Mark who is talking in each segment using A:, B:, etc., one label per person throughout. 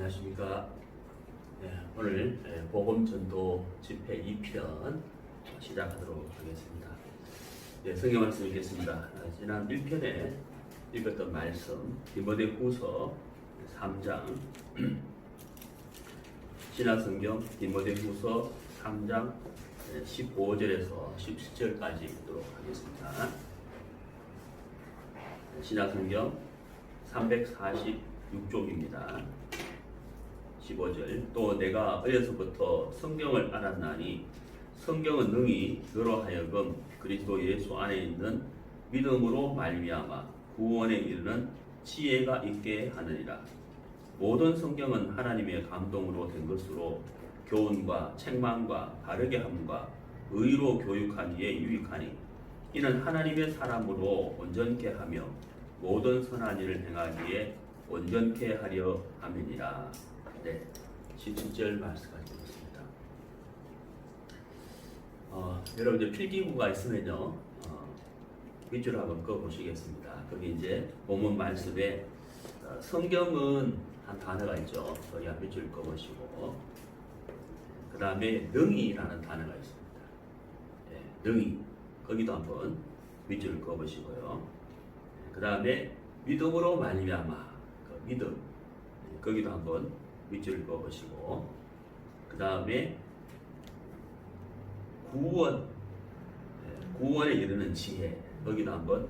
A: 안녕하십니까. 오늘 복음전도 집회 2편 시작하도록 하겠습니다. 성경 말씀 읽겠습니다. 지난 1편에 읽었던 말씀 디모데후서 3장 신약성경 디모데후서 3장 15절에서 17절까지 읽도록 하겠습니다. 신약성경 346쪽입니다. 15절. 또 내가 어려서부터 성경을 알았나니 성경은 능히 너로 하여금 그리스도 예수 안에 있는 믿음으로 말미암아 구원에 이르는 지혜가 있게 하느니라. 모든 성경은 하나님의 감동으로 된 것으로 교훈과 책망과 바르게 함과 의로 교육하기에 유익하니 이는 하나님의 사람으로 온전케 하며 모든 선한 일을 행하기에 온전케 하려 함이니라. 17절 말씀까지 읽습니다. 여러분 이제 필기구가 있으면요, 밑줄 한번 꺼 보시겠습니다. 거기 이제 본문 말씀에 성경은 한 단어가 있죠. 거기 한 밑줄 꺼 보시고, 그 다음에 능히라는 단어가 있습니다. 능히 거기도 한번 밑줄을 꺼 보시고요. 그 다음에 믿음으로 말미암아 그 믿음 거기도 한번 밑줄을 그어보시고, 그 다음에 구원에 이르는 지혜 거기도 한번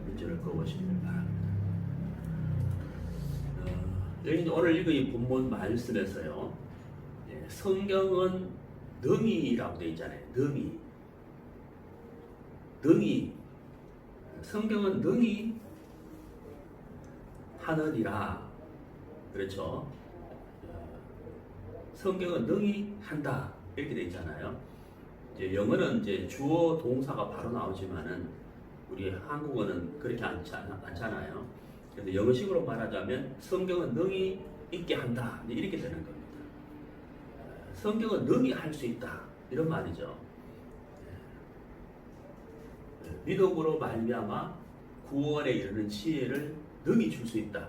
A: 밑줄을 그어보시길 바랍니다. 여기 오늘 읽은 이 본문 말씀에서요, 성경은 능히라고 되어 있잖아요. 능히 성경은 능히 하느니라. 그렇죠? 성경은 능히 한다 이렇게 되어 있잖아요. 이제 영어는 이제 주어 동사가 바로 나오지만은 우리 한국어는 그렇게 않잖아요. 그래서 영어식으로 말하자면 성경은 능히 있게 한다 이렇게 되는 겁니다. 성경은 능히 할 수 있다 이런 말이죠. 믿음으로 말미암아 구원에 이르는 지혜를 능히 줄 수 있다.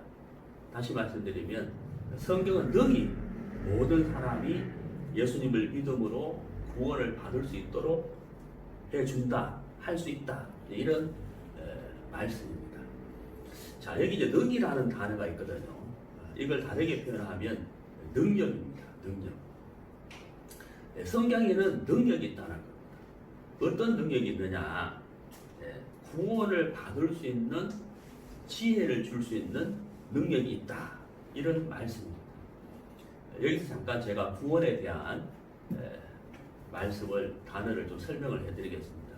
A: 다시 말씀드리면 성경은 능히 모든 사람이 예수님을 믿음으로 구원을 받을 수 있도록 해준다, 할 수 있다, 이런 말씀입니다. 자, 여기 이제 능이라는 단어가 있거든요. 이걸 다르게 표현하면 능력입니다. 능력. 성경에는 능력이 있다는 겁니다. 어떤 능력이 있느냐? 구원을 받을 수 있는 지혜를 줄 수 있는 능력이 있다. 이런 말씀입니다. 여기서 잠깐 제가 구원에 대한 말씀을 단어를 좀 설명을 해드리겠습니다.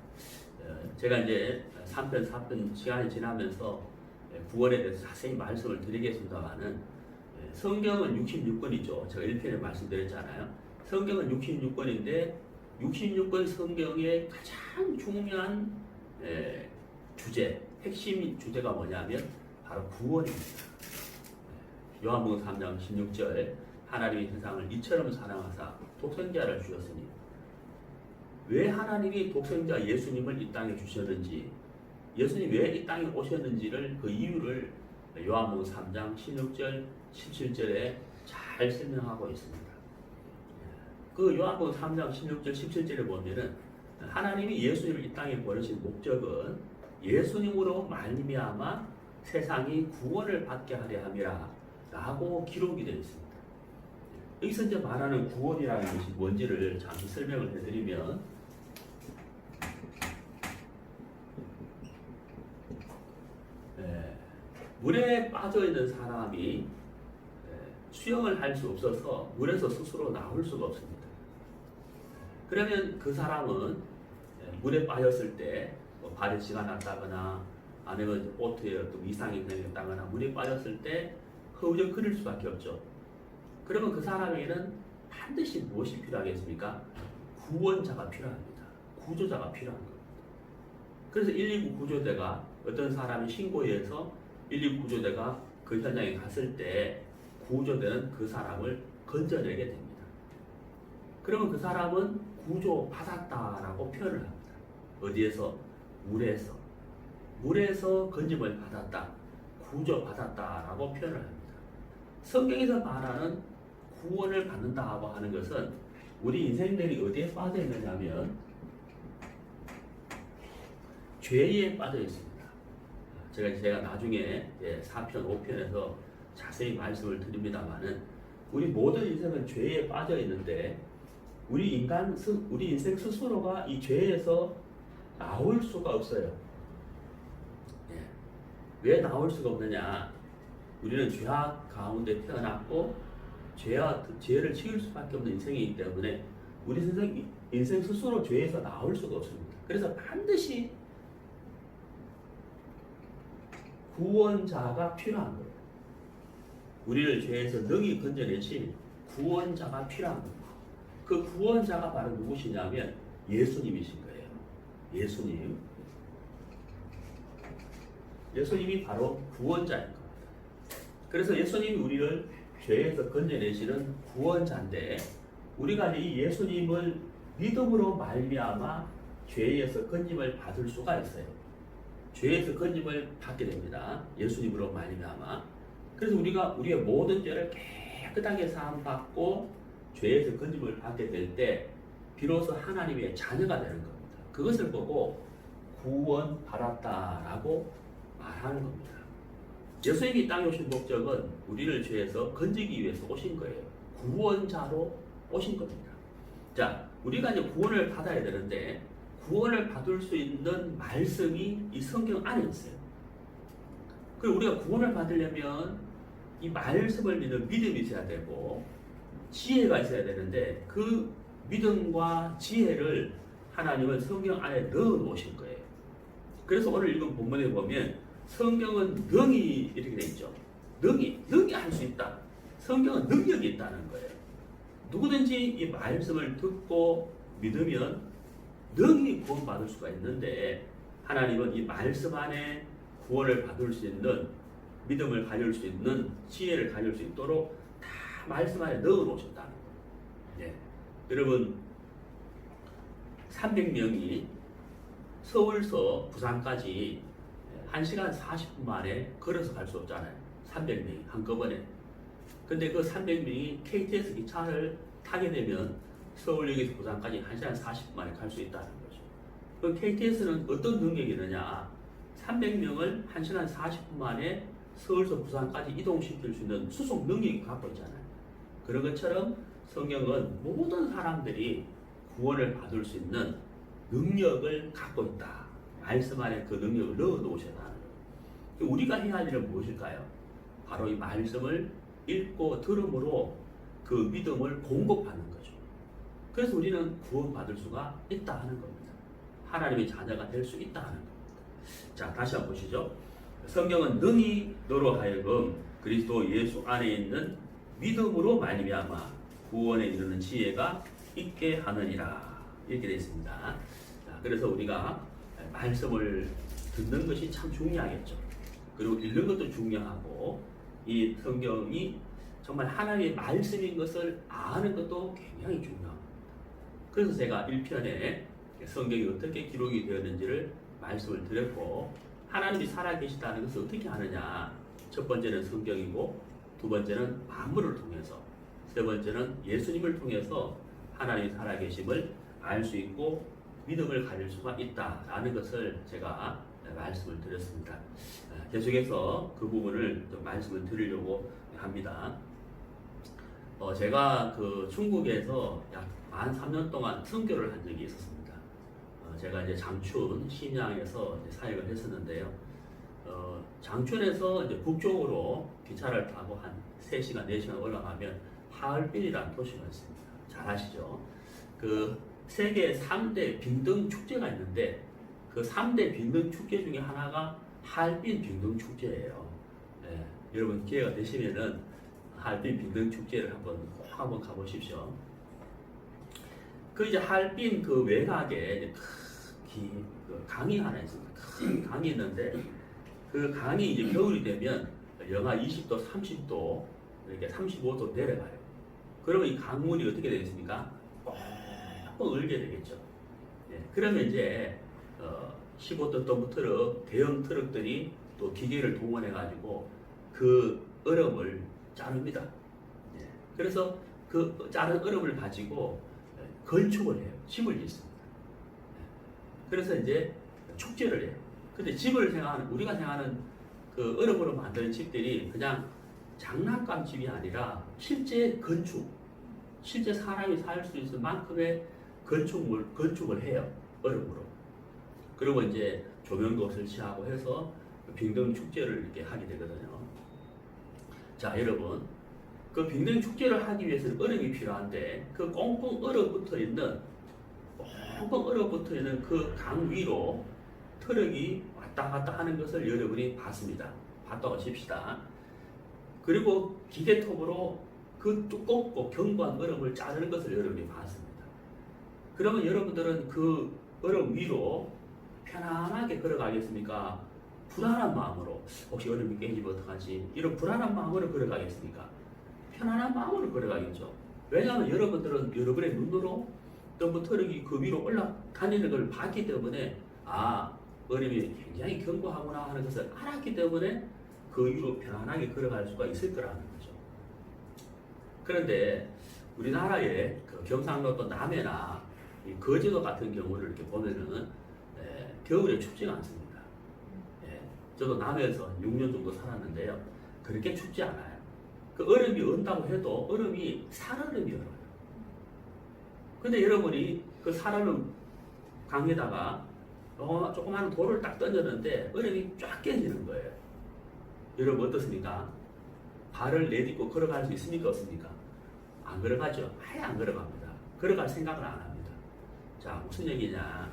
A: 제가 이제 3편, 4편 시간이 지나면서 구원에 대해서 자세히 말씀을 드리겠습니다만은 성경은 66권이죠. 제가 1편에 말씀드렸잖아요. 성경은 66권인데 66권 성경의 가장 중요한 주제, 핵심 주제가 뭐냐면 바로 구원입니다. 요한복음 3장 16절 하나님이 세상을 이처럼 사랑하사 독생자를 주셨으니, 왜 하나님이 독생자 예수님을 이 땅에 주셨는지, 예수님이 왜 이 땅에 오셨는지를 그 이유를 요한복음 3장 16절 17절에 잘 설명하고 있습니다. 그 요한복음 3장 16절 17절에 보면은 하나님이 예수님을 이 땅에 보내신 목적은 예수님으로 말미암아 세상이 구원을 받게 하려 함이라 라고 기록이 되어 있습니다. 여기서 이제 말하는 구원이라는 것이 뭔지를 잠시 설명을 해드리면, 물에 빠져 있는 사람이 수영을 할 수 없어서 물에서 스스로 나올 수가 없습니다. 그러면 그 사람은 물에 빠졌을 때 발에 쥐가 났다거나 아니면 보트에 어떤 이상이 생겼다거나 물에 빠졌을 때 허우적거릴 수밖에 없죠. 그러면 그 사람에게는 반드시 무엇이 필요하겠습니까? 구원자가 필요합니다. 구조자가 필요한 겁니다. 그래서 119 구조대가 어떤 사람이 신고해서 119 구조대가 그 현장에 갔을 때 구조대는 그 사람을 건져내게 됩니다. 그러면 그 사람은 구조받았다라고 표현을 합니다. 어디에서? 물에서 건짐을 받았다, 구조받았다라고 표현을 합니다. 성경에서 말하는 구원을 받는다고 하는 것은 우리 인생들이 어디에 빠져 있느냐면 죄에 빠져 있습니다. 제가 나중에 4편, 5편에서 자세히 말씀을 드립니다만은 우리 모든 인생은 죄에 빠져 있는데 우리 인생 스스로가 이 죄에서 나올 수가 없어요. 왜 나올 수가 없느냐? 우리는 죄악 가운데 태어났고 죄를 지을 수밖에 없는 인생이기 때문에 우리 인생 스스로 죄에서 나올 수가 없습니다. 그래서 반드시 구원자가 필요한 거예요. 우리를 죄에서 능히 건져내실 구원자가 필요한 겁니다. 그 구원자가 바로 누구시냐면 예수님이신 거예요. 예수님이 바로 구원자인 겁니다. 그래서 예수님이 우리를 죄에서 건져내시는 구원자인데 우리가 이 예수님을 믿음으로 말미암아 죄에서 건짐을 받을 수가 있어요. 죄에서 건짐을 받게 됩니다. 예수님으로 말미암아. 그래서 우리가 우리의 모든 죄를 깨끗하게 사함받고 죄에서 건짐을 받게 될 때 비로소 하나님의 자녀가 되는 겁니다. 그것을 보고 구원 받았다라고 말하는 겁니다. 예수님이 땅에 오신 목적은 우리를 죄에서 건지기 위해서 오신 거예요. 구원자로 오신 겁니다. 자, 우리가 이제 구원을 받아야 되는데 구원을 받을 수 있는 말씀이 이 성경 안에 있어요. 그리고 우리가 구원을 받으려면 이 말씀을 믿는 믿음이 있어야 되고 지혜가 있어야 되는데 그 믿음과 지혜를 하나님은 성경 안에 넣어 놓으신 거예요. 그래서 오늘 읽은 본문에 보면 성경은 능히 이렇게 돼 있죠. 능히 할 수 있다. 성경은 능력이 있다는 거예요. 누구든지 이 말씀을 듣고 믿으면 능히 구원받을 수가 있는데 하나님은 이 말씀 안에 구원을 받을 수 있는 믿음을 가질 수 있는 지혜를 가질 수 있도록 다 말씀 안에 넣어 놓으셨다는 거예요. 여러분 300명이 서울서 부산까지 1시간 40분 만에 걸어서 갈 수 없잖아요. 300명이 한꺼번에. 근데 그 300명이 KTX 기차를 타게 되면 서울역에서 부산까지 1시간 40분 만에 갈 수 있다는 거죠. 그 KTX는 어떤 능력이 있느냐? 300명을 1시간 40분 만에 서울서 부산까지 이동시킬 수 있는 수송 능력이 갖고 있잖아요. 그런 것처럼 성경은 모든 사람들이 구원을 받을 수 있는 능력을 갖고 있다. 말씀 안에 그 능력을 넣어 놓으셨다는 거예요. 우리가 해야 할 일은 무엇일까요? 바로 이 말씀을 읽고 들음으로 그 믿음을 공급하는 거죠. 그래서 우리는 구원받을 수가 있다 하는 겁니다. 하나님의 자녀가 될 수 있다 하는 겁니다. 자, 다시 한번 보시죠. 성경은 능히 너로 하여금 그리스도 예수 안에 있는 믿음으로 말미암아 구원에 이르는 지혜가 있게 하느니라. 이렇게 되어 있습니다. 자, 그래서 우리가 말씀을 듣는 것이 참 중요하겠죠. 그리고 읽는 것도 중요하고 이 성경이 정말 하나님의 말씀인 것을 아는 것도 굉장히 중요합니다. 그래서 제가 1편에 성경이 어떻게 기록이 되었는지를 말씀을 드렸고 하나님이 살아계시다는 것을 어떻게 아느냐. 첫 번째는 성경이고 두 번째는 만물을 통해서 세 번째는 예수님을 통해서 하나님이 살아계심을 알 수 있고 믿음을 가질 수가 있다라는 것을 제가 말씀을 드렸습니다. 계속해서 그 부분을 좀 말씀을 드리려고 합니다. 제가 그 중국에서 약 만 3년 동안 선교를 한 적이 있었습니다. 제가 이제 장춘 신양에서 이제 사역을 했었는데요. 장춘에서 이제 북쪽으로 기차를 타고 한 3시간, 4시간 올라가면 하얼빈이라는 도시가 있습니다. 잘 아시죠? 그 세계 3대 빙등 축제가 있는데 그 3대 빙등 축제 중에 하나가 하얼빈 빙등 축제예요. 여러분 기회가 되시면은 하얼빈 빙등 축제를 한번 가보십시오. 그 이제 하얼빈 그 외곽에 그 강이 하나 있습니다. 큰 강이 있는데 그 강이 이제 겨울이 되면 영하 20도, 30도 이렇게 35도 내려가요. 그러면 이 강물이 어떻게 되겠습니까? 꼭 얼게 되겠죠. 그러면 이제 15톤 덤프 트럭, 대형 트럭들이 또 기계를 동원해 가지고 그 얼음을 자릅니다. 예. 그래서 그 자른 얼음을 가지고 건축을 해요. 집을 짓습니다. 그래서 이제 축제를 해요. 근데 집을 생각하는, 우리가 생각하는 그 얼음으로 만드는 집들이 그냥 장난감 집이 아니라 실제 건축, 실제 사람이 살 수 있을 만큼의 건축을 해요. 얼음으로. 그리고 이제 조명도 설치하고 해서 빙등 축제를 이렇게 하게 되거든요. 자, 여러분. 그 빙등 축제를 하기 위해서는 얼음이 필요한데 그 꽁꽁 얼어붙어 있는 그 강 위로 트럭이 왔다 갔다 하는 것을 여러분이 봤습니다. 봤다고 칩시다. 그리고 기계톱으로 그 두껍고 견고한 얼음을 자르는 것을 여러분이 봤습니다. 그러면 여러분들은 그 얼음 위로 편안하게 걸어가겠습니까? 불안한 마음으로, 혹시 얼음이 깨지면 어떡하지? 이런 불안한 마음으로 걸어가겠습니까? 편안한 마음으로 걸어가겠죠. 왜냐하면 여러분들은 여러분의 눈으로 또 트럭이 그 위로 올라다니는 걸 봤기 때문에 얼음이 굉장히 견고하구나 하는 것을 알았기 때문에 그 위로 편안하게 걸어갈 수가 있을 거라는 거죠. 그런데 우리나라의 그 경상도 또 남해나 거제도 같은 경우를 이렇게 보면은 겨울에 춥지가 않습니다. 저도 남해에서 6년 정도 살았는데요. 그렇게 춥지 않아요. 그 얼음이 온다고 해도 얼음이 살얼음이 얼어요. 근데 여러분이 그 살얼음 강에다가 조그마한 돌을 딱 던졌는데 얼음이 쫙 깨지는 거예요. 여러분 어떻습니까? 발을 내딛고 걸어갈 수 있습니까? 없습니까? 안 걸어가죠. 아예 안 걸어갑니다. 걸어갈 생각을 안 합니다. 자, 무슨 얘기냐?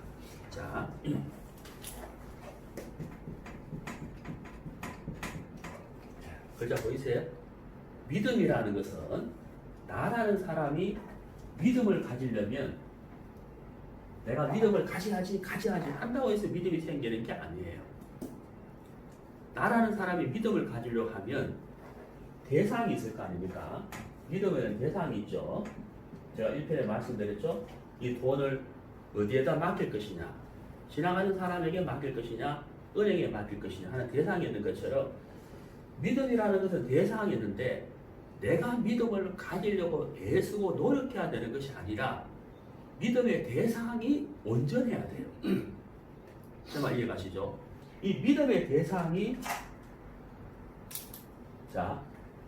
A: 자, 글자 보이세요? 믿음이라는 것은 나라는 사람이 믿음을 가지려면 내가 믿음을 가져야지 한다고 해서 믿음이 생기는 게 아니에요. 나라는 사람이 믿음을 가지려고 하면 대상이 있을 거 아닙니까? 믿음에는 대상이 있죠. 제가 1편에 말씀드렸죠. 이 돈을 어디에다 맡길 것이냐, 지나가는 사람에게 맡길 것이냐, 은행에 맡길 것이냐 하는 대상이 있는 것처럼 믿음이라는 것은 대상이 있는데 내가 믿음을 가지려고 애쓰고 노력해야 되는 것이 아니라 믿음의 대상이 온전해야 돼요. 정말 이해가시죠? 이 믿음의 대상이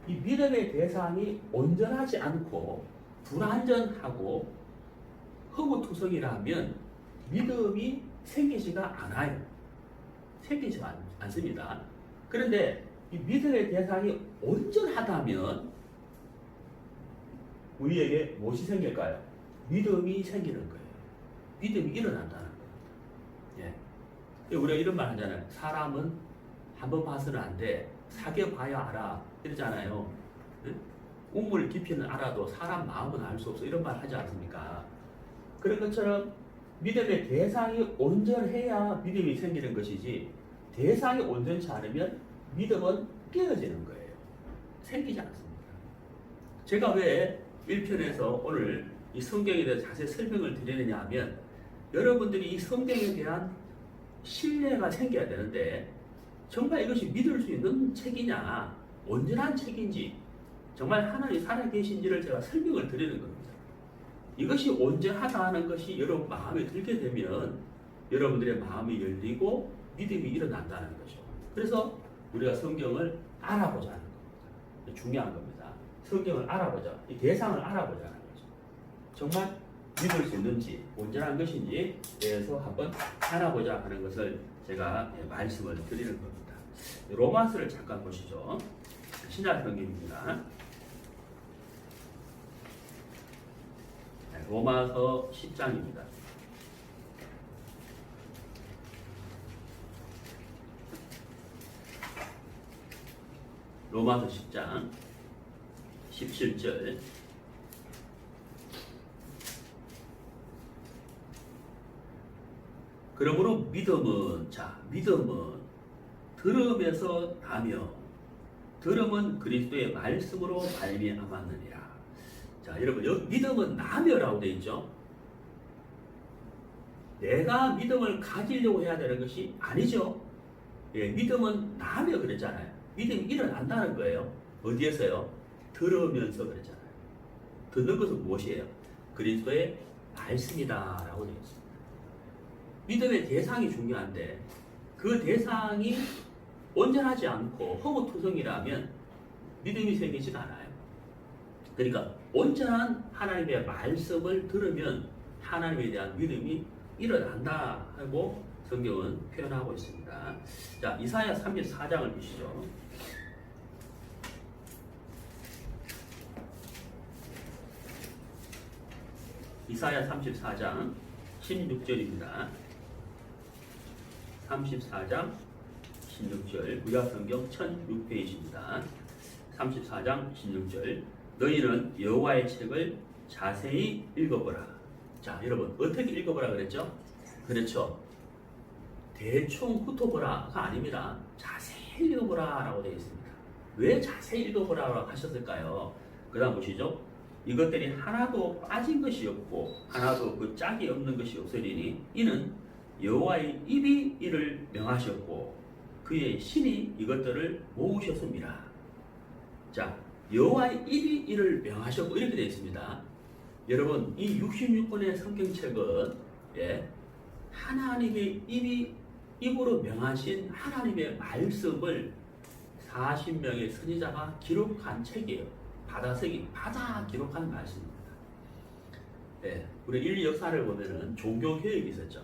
A: 이 믿음의 대상이 온전하지 않고 불완전하고 허구투성이라면 믿음이 생기지가 않아요. 생기지 않습니다. 그런데 이 믿음의 대상이 온전하다면 우리에게 무엇이 생길까요? 믿음이 생기는 거예요. 믿음이 일어난다는 거예요. 예. 우리가 이런 말 하잖아요. 사람은 한 번 봐서는 안 돼. 사귀어봐야 알아. 이러잖아요. 예? 우물 깊이는 알아도 사람 마음은 알 수 없어. 이런 말 하지 않습니까? 그런 것처럼 믿음의 대상이 온전해야 믿음이 생기는 것이지 대상이 온전치 않으면 믿음은 깨어지는 거예요. 생기지 않습니다. 제가 왜 1편에서 오늘 이 성경에 대해서 자세히 설명을 드리느냐 하면 여러분들이 이 성경에 대한 신뢰가 생겨야 되는데 정말 이것이 믿을 수 있는 책이냐, 온전한 책인지, 정말 하나님이 살아계신지를 제가 설명을 드리는 겁니다. 이것이 온전하다는 것이 여러분 마음에 들게 되면 여러분들의 마음이 열리고 믿음이 일어난다는 거죠. 그래서 우리가 성경을 알아보자 하는 겁니다. 중요한 겁니다. 성경을 알아보자. 이 대상을 알아보자는 거죠. 정말 믿을 수 있는지, 온전한 것인지에 대해서 한번 알아보자 하는 것을 제가 말씀을 드리는 겁니다. 로마서를 잠깐 보시죠. 신약 성경입니다. 로마서 10장입니다. 로마서 10장 17절 그러므로 믿음은 들음에서 나며 들음은 그리스도의 말씀으로 말미암았느니라. 자, 여러분 여기 믿음은 나며라고 되어 있죠. 내가 믿음을 가지려고 해야 되는 것이 아니죠. 믿음은 나며 그랬잖아요. 믿음이 일어난다는 거예요. 어디에서요? 들으면서 그랬잖아요. 듣는 것은 무엇이에요? 그리스도의 말씀이다라고 되어 있습니다. 믿음의 대상이 중요한데 그 대상이 온전하지 않고 허무투성이라면 믿음이 생기지 않아요. 그러니까 온전한 하나님의 말씀을 들으면 하나님에 대한 믿음이 일어난다 하고 성경은 표현하고 있습니다. 자, 이사야 34장을 보시죠. 이사야 34장 16절입니다. 34장 16절 구약성경 1006페이지입니다. 34장 16절 너희는 여호와의 책을 자세히 읽어보라. 자, 여러분 어떻게 읽어보라 그랬죠? 그렇죠. 대충 훑어보라가 아닙니다. 자세히 읽어보라 라고 되어 있습니다. 왜 자세히 읽어보라 라고 하셨을까요? 그 다음 보시죠. 이것들이 하나도 빠진 것이 없고 하나도 그 짝이 없는 것이 없으리니 이는 여호와의 입이 이를 명하셨고 그의 신이 이것들을 모으셨습니다. 자, 여호와의 입이 이를 명하셨고 이렇게 되어 있습니다. 여러분 이 66권의 성경책은 하나님의 입으로 명하신 하나님의 말씀을 40명의 선지자가 기록한 책이에요. 받아 기록한 말씀입니다. 우리 인류 역사를 보면은 종교 개혁이 있었죠.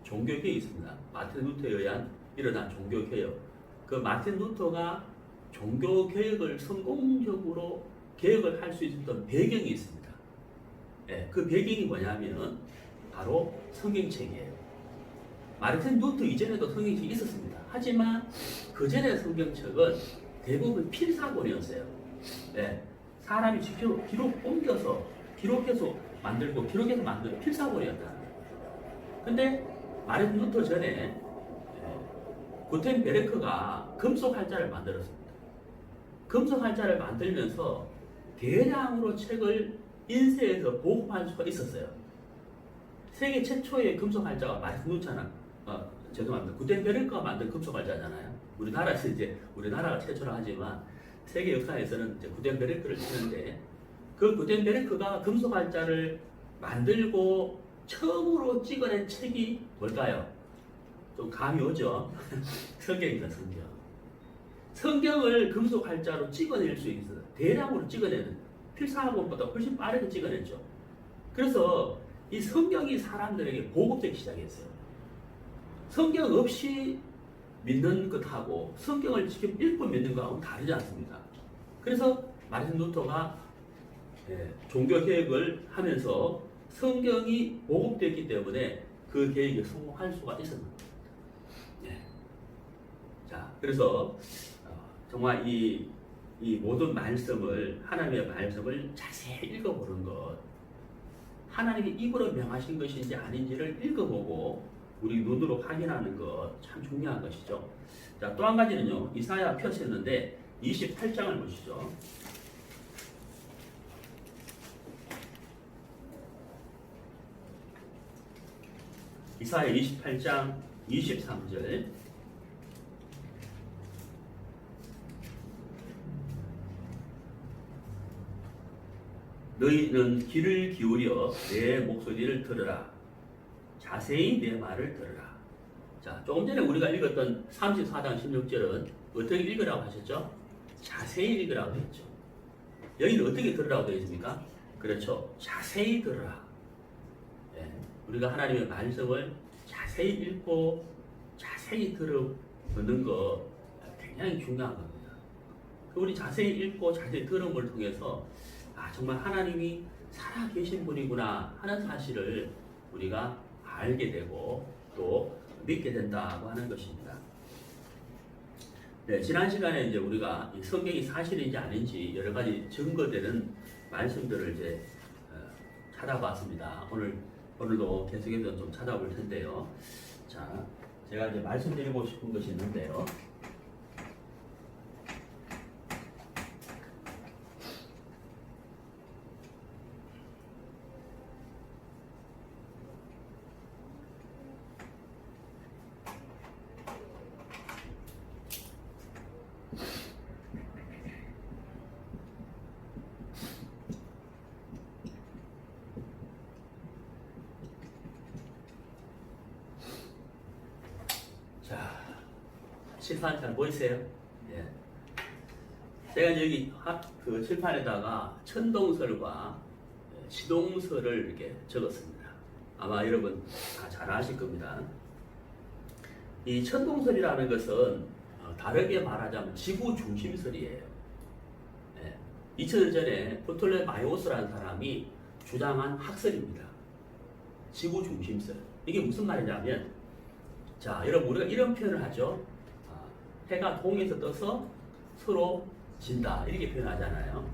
A: 종교 개혁이 있습니다. 마틴 루터에 의한 일어난 종교 개혁. 그 마틴 루터가 종교 개혁을 성공적으로 개혁을 할 수 있었던 배경이 있습니다. 그 배경이 뭐냐면 바로 성경책이에요. 마르틴 루터 이전에도 성경책이 있었습니다. 하지만 그 전에 성경책은 대부분 필사본이었어요. 사람이 직접 기록해서 만들고 기록해서 만든 필사본이었다. 근데 마르틴 루터 전에 구텐베르크가 금속 활자를 만들었습니다. 금속 활자를 만들면서 대량으로 책을 인쇄해서 보급할 수가 있었어요. 세계 최초의 금속 활자가 마르틴 루터는 죄송합니다. 구텐베르크가 만든 금속 활자잖아요. 우리나라가 최초로 하지만 세계 역사에서는 이제 구텐베르크를 치는데 그 구텐베르크가 금속 활자를 만들고 처음으로 찍어낸 책이 뭘까요? 좀 감이 오죠? 성경입니다, 성경. 성경을 금속 활자로 찍어낼 수 있어요. 대량으로 찍어내는 필사본보다 훨씬 빠르게 찍어냈죠. 그래서 이 성경이 사람들에게 보급되기 시작했어요. 성경 없이 믿는 것하고 성경을 직접 읽고 믿는 것하고는 다르지 않습니다. 그래서 마르틴 루터가 종교 개혁을 하면서 성경이 보급됐기 때문에 그 계획에 성공할 수가 있었습니다. 자, 그래서 정말 이 모든 말씀을 하나님의 말씀을 자세히 읽어보는 것, 하나님이 입으로 명하신 것인지 아닌지를 읽어보고 우리 눈으로 확인하는 것 참 중요한 것이죠. 자, 또 한 가지는요. 이사야 펴셨는데 28장을 보시죠. 이사야 28장 23절 너희는 귀를 기울여 내 목소리를 들으라. 자세히 내 말을 들으라. 자, 조금 전에 우리가 읽었던 34장 16절은 어떻게 읽으라고 하셨죠? 자세히 읽으라고 했죠. 여기는 어떻게 들으라고 되어 있습니까? 그렇죠. 자세히 들으라. 우리가 하나님의 말씀을 자세히 읽고 자세히 듣는 거 굉장히 중요한 겁니다. 우리 자세히 읽고 자세히 들음을 통해서 정말 하나님이 살아계신 분이구나 하는 사실을 우리가 알게 되고 또 믿게 된다고 하는 것입니다. 지난 시간에 이제 우리가 이 성경이 사실인지 아닌지 여러 가지 증거되는 말씀들을 이제 찾아봤습니다. 오늘도 계속해서 좀 찾아볼 텐데요. 자, 제가 이제 말씀드리고 싶은 것이 있는데요. 칠판 잘 보이세요? 예. 제가 여기 그 칠판에다가 천동설과 시동설을 이렇게 적었습니다. 아마 여러분 다 잘 아실 겁니다. 이 천동설이라는 것은 다르게 말하자면 지구 중심설이에요. 2000년 전에 프톨레마이오스라는 사람이 주장한 학설입니다. 지구 중심설. 이게 무슨 말이냐면, 자, 여러분 우리가 이런 표현을 하죠. 해가 동에서 떠서 서로 진다. 이렇게 표현하잖아요.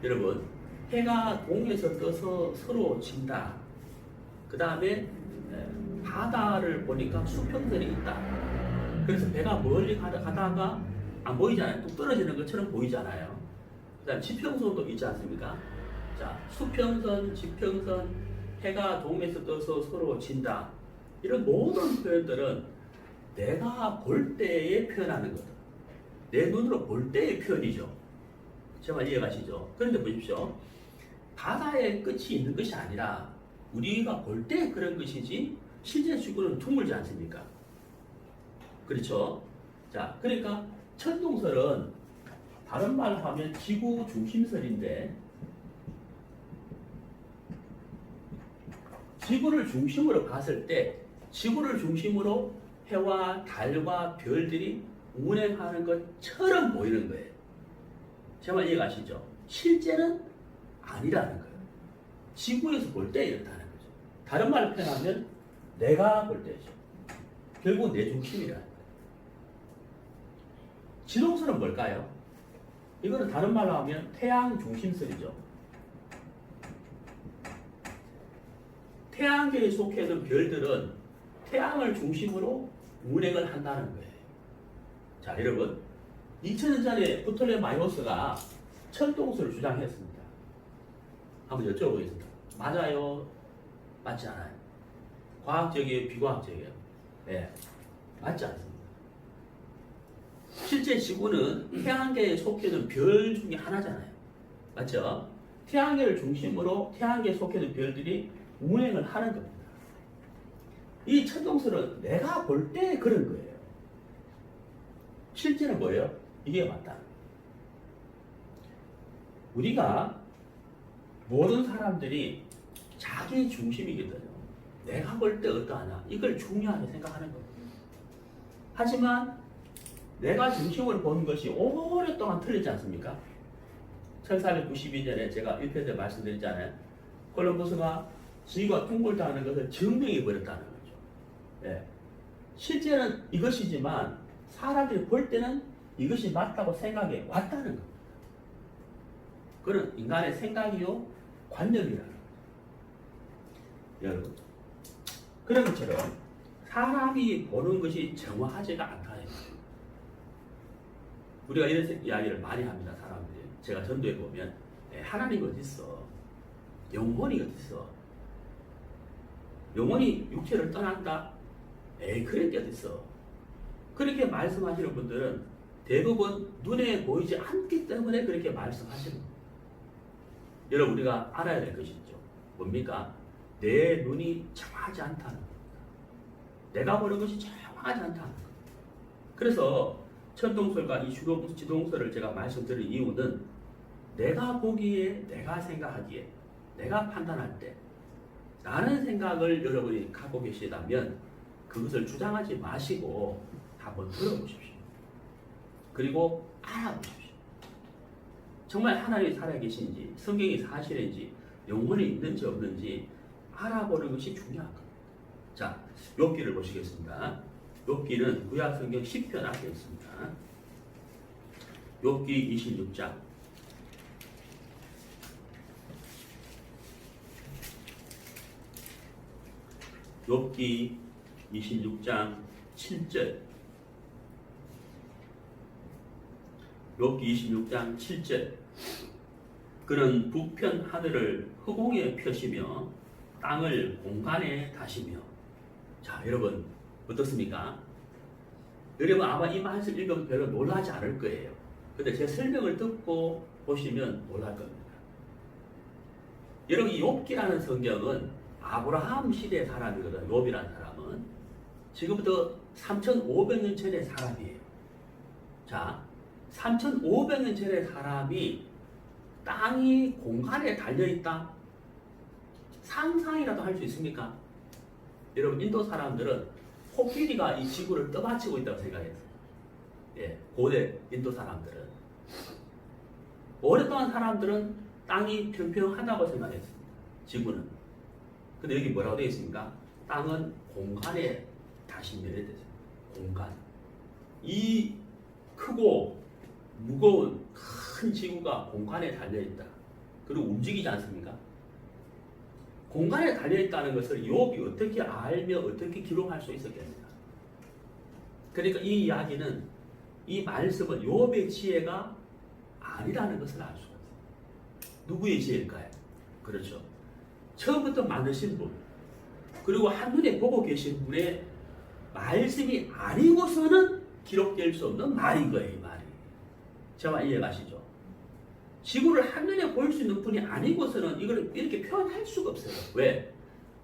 A: 여러분, 해가 동에서 떠서 서로 진다. 그 다음에 바다를 보니까 수평선이 있다. 그래서 배가 멀리 가다가 안 보이잖아요. 뚝 떨어지는 것처럼 보이잖아요. 그 다음 지평선도 있지 않습니까? 자, 수평선, 지평선, 해가 동에서 떠서 서로 진다. 이런 모든 표현들은 내가 볼 때에 표현하는 거다. 내 눈으로 볼 때의 표현이죠. 정말 이해가시죠? 그런데 보십시오. 바다의 끝이 있는 것이 아니라 우리가 볼 때 그런 것이지 실제 지구는 둥글지 않습니까? 그렇죠? 자, 그러니까 천동설은 다른 말로 하면 지구 중심설인데, 지구를 중심으로 봤을 때 지구를 중심으로 해와 달과 별들이 운행하는 것처럼 보이는 거예요. 정말 이해가시죠? 실제는 아니라는 거예요. 지구에서 볼 때 이렇다는 거죠. 다른 말로 표현하면 내가 볼 때죠. 결국 내 중심이라는 거예요. 지동설은 뭘까요? 이거는 다른 말로 하면 태양 중심설이죠. 태양계에 속해 있는 별들은 태양을 중심으로 운행을 한다는 거예요. 자, 여러분, 2000년 전에 프톨레마이오스가 천동설을 주장했습니다. 한번 여쭤보겠습니다. 맞아요? 맞지 않아요? 과학적이에요? 비과학적이에요? 네, 맞지 않습니다. 실제 지구는 태양계에 속해 있는 별 중에 하나잖아요. 맞죠? 태양계를 중심으로 태양계에 속해 있는 별들이 운행을 하는 겁니다. 이 천동설은 내가 볼 때 그런 거예요. 실제는 뭐예요? 이게 맞다. 우리가 모든 사람들이 자기 중심이거든요. 내가 볼 때 어떠하냐. 이걸 중요하게 생각하는 거예요. 하지만 내가 중심으로 보는 것이 오랫동안 틀리지 않습니까? 1492년에 제가 1편 때 말씀드렸잖아요. 콜럼버스가 지구가 둥글다는 것을 증명해 버렸다는 거죠. 예. 실제는 이것이지만 사람들이 볼 때는 이것이 맞다고 생각해 왔다는 겁니다. 그건 인간의 생각이요 관념이라는 거죠. 여러분, 그런 것처럼 사람이 보는 것이 정확하지가 않다. 우리가 이런 이야기를 많이 합니다. 사람들이. 제가 전도에 보면 하나님 어디 있어? 영혼이 어디 있어? 영혼이 육체를 떠난다? 그런 게 어디 있어? 그렇게 말씀하시는 분들은 대부분 눈에 보이지 않기 때문에 그렇게 말씀하시는 겁니다. 여러분, 우리가 알아야 될 것이 있죠. 뭡니까? 내 눈이 정하지 않다는 겁니다. 내가 보는 것이 정하지 않다는 겁니다. 그래서 천동설과 이 지동설을 제가 말씀드린 이유는 내가 보기에, 내가 생각하기에, 내가 판단할 때 라는 생각을 여러분이 갖고 계시다면 그것을 주장하지 마시고 한번 들어보십시오. 그리고 알아보십시오. 정말 하나님이 살아계신지, 성경이 사실인지, 영혼이 있는지 없는지 알아보는 것이 중요한 겁니다. 자, 욥기를 보시겠습니다. 욥기는 구약성경 10편 앞에 있습니다. 욥기 26장. 욥기 26장 7절. 욥기 26장 7절. 그는 북편 하늘을 허공에 펴시며 땅을 공간에 다시며. 자, 여러분 어떻습니까? 여러분 아마 이 말씀 읽으면 별로 놀라지 않을 거예요. 근데 제 설명을 듣고 보시면 놀랄 겁니다. 여러분, 이 욥기라는 성경은 아브라함 시대의 사람이거든요. 욥이라는 사람은 지금부터 3,500년 전의 사람이에요. 자, 3,500년 전에 사람이 땅이 공간에 달려있다? 상상이라도 할 수 있습니까? 여러분, 인도 사람들은 코끼리가 이 지구를 떠받치고 있다고 생각했어요. 예, 고대 인도 사람들은. 오랫동안 사람들은 땅이 평평하다고 생각했습니다. 지구는. 근데 여기 뭐라고 되어 있습니까? 땅은 공간에 다시 매료됐어요. 공간. 이 크고 무거운 큰 지구가 공간에 달려있다. 그리고 움직이지 않습니까? 공간에 달려있다는 것을 욥이 어떻게 알며 어떻게 기록할 수 있었겠느냐. 그러니까 이 이야기는, 이 말씀은 욥의 지혜가 아니라는 것을 알 수가 있어요. 누구의 지혜일까요? 그렇죠. 처음부터 만드신 분, 그리고 한눈에 보고 계신 분의 말씀이 아니고서는 기록될 수 없는 말인 거예요, 이 말이. 저와 이해가시죠? 지구를 한눈에 볼 수 있는 분이 아니고서는 이걸 이렇게 표현할 수가 없어요. 왜?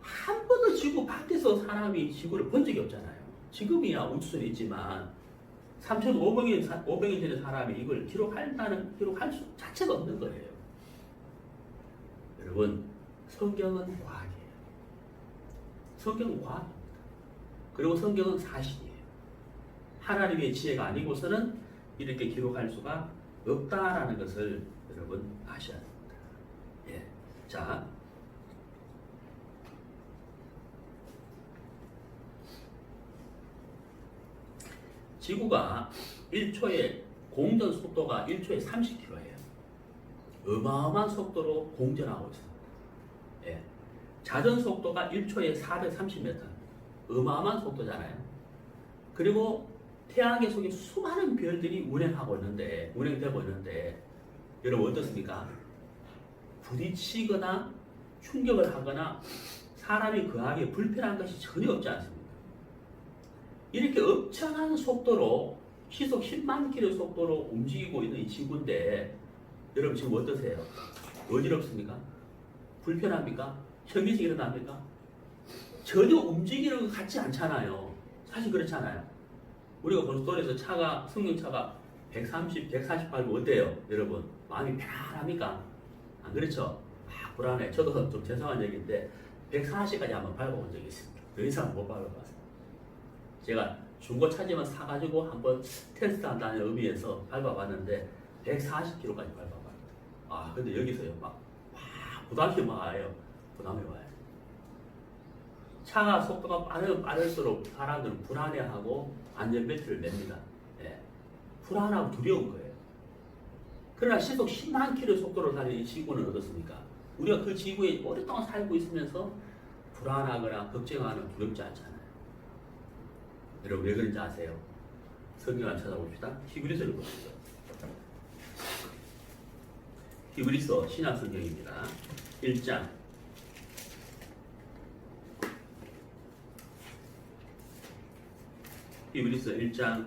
A: 한 번도 지구 밖에서 사람이 지구를 본 적이 없잖아요. 지금이야 우주선이 있지만 3,500년 전에 사람이 이걸 기록할 수 자체가 없는 거예요. 여러분, 성경은 과학이에요. 성경은 과학입니다. 그리고 성경은 사실이에요. 하나님의 지혜가 아니고서는 이렇게 기록할 수가 없다라는 것을 여러분 아셔야 됩니다. 예. 자, 지구가 1초에 공전 속도가 1초에 30km예요. 어마어마한 속도로 공전하고 있습니다. 예. 자전 속도가 1초에 430m. 어마어마한 속도잖아요. 그리고 태양계 속에 수많은 별들이 운행되고 있는데 여러분 어떻습니까? 부딪히거나 충격을 하거나 사람이 거하기에 불편한 것이 전혀 없지 않습니까? 이렇게 엄청난 속도로 시속 10만 킬로 속도로 움직이고 있는 이 지구인데 여러분 지금 어떠세요? 어지럽습니까? 불편합니까? 현기증 일어납니까? 전혀 움직이는 것 같지 않잖아요. 사실 그렇잖아요. 우리가 고속도로에서 승용차가 130, 140 밟으면 어때요? 여러분 마음이 편안합니까? 안 그렇죠? 불안해. 저도 좀 죄송한 얘기인데 140까지 한번 밟아본 적이 있습니다. 더 이상 못 밟아봤어요. 제가 중고차지만 사가지고 한번 테스트한다는 의미에서 밟아봤는데 140km까지 밟아봤어요. 근데 여기서요 부담이 와요. 부담이 와요. 차가 속도가 빠를수록 사람들은 불안해하고 안전벨트를 맵니다. 예. 불안하고 두려운 거예요. 그러나 시속 10만 킬로 속도로 달리는 이 지구는 어떻습니까? 우리가 그 지구에 오랫동안 살고 있으면서 불안하거나 걱정하거나 두렵지 않잖아요. 여러분 왜 그런지 아세요? 성경 한번 찾아봅시다. 히브리서를 보시죠. 히브리서 신약 성경입니다. 1장 히브리서 1장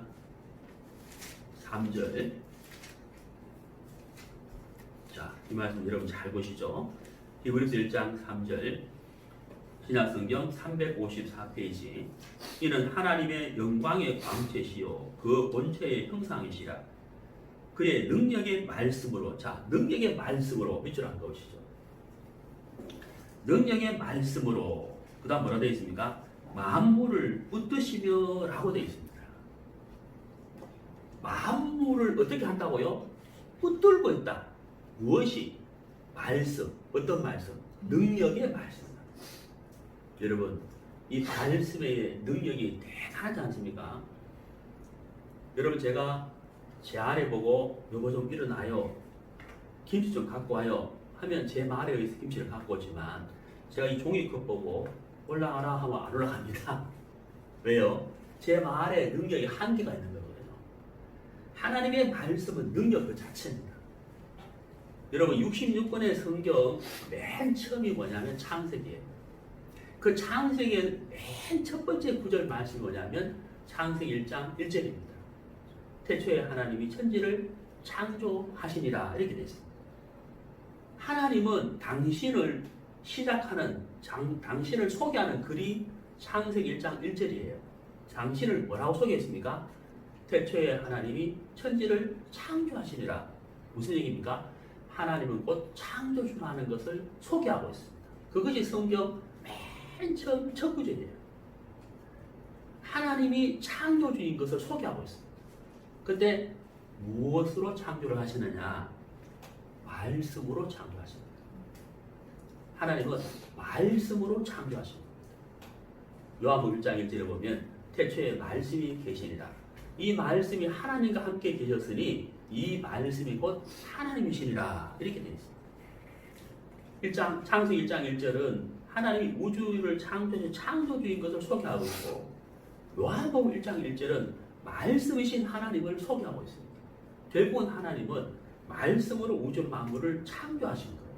A: 3절. 자, 이 말씀 여러분 잘 보시죠. 히브리서 1장 3절 신약성경 354페이지. 이는 하나님의 영광의 광채시요 그 본체의 형상이시라. 그의 능력의 말씀으로. 자, 능력의 말씀으로 밑줄 안 그으시죠. 능력의 말씀으로. 그 다음 뭐라 되어 있습니까? 만물을 붙드시며 라고 되어 있습니다. 만물을 어떻게 한다고요? 붙들고 있다. 무엇이? 말씀. 어떤 말씀? 능력의 말씀. 여러분, 이 말씀의 능력이 대단하지 않습니까? 여러분, 제가 제 아래 보고 여보 좀 일어나요, 김치 좀 갖고 와요 하면 제 말에 의해서 김치를 갖고 오지만 제가 이 종이컵 보고 올라가라 하면 안 올라갑니다. 왜요? 제 말에 능력이 한계가 있는 거거든요. 하나님의 말씀은 능력 그 자체입니다. 여러분 66권의 성경 맨 처음이 뭐냐면 창세기예요. 그 창세기의 맨 첫 번째 구절 말씀이 뭐냐면 창세기 1장 1절입니다. 태초에 하나님이 천지를 창조하시니라 이렇게 되어 있습니다. 하나님은 당신을 시작하는 당신을 소개하는 글이 창세기 1장 1절이에요. 당신을 뭐라고 소개했습니까? 태초에 하나님이 천지를 창조하시니라. 무슨 얘기입니까? 하나님은 곧 창조주라는 것을 소개하고 있습니다. 그것이 성경 맨 처음 첫 구절이에요. 하나님이 창조주인 것을 소개하고 있습니다. 근데 무엇으로 창조를 하시느냐? 말씀으로 창조하십니다. 하나님은 말씀으로 창조하십니다. 요한복음 1장 1절에 보면 태초에 말씀이 계시니라. 이 말씀이 하나님과 함께 계셨으니 이 말씀이 곧 하나님이시니라. 이렇게 되어 있습니다. 창세기 1장 1절은 하나님이 우주를 창조주, 창조주인 것을 소개하고 있고, 요한복음 1장 1절은 말씀이신 하나님을 소개하고 있습니다. 결국은 하나님은 말씀으로 우주 만물을 창조하신 거예요.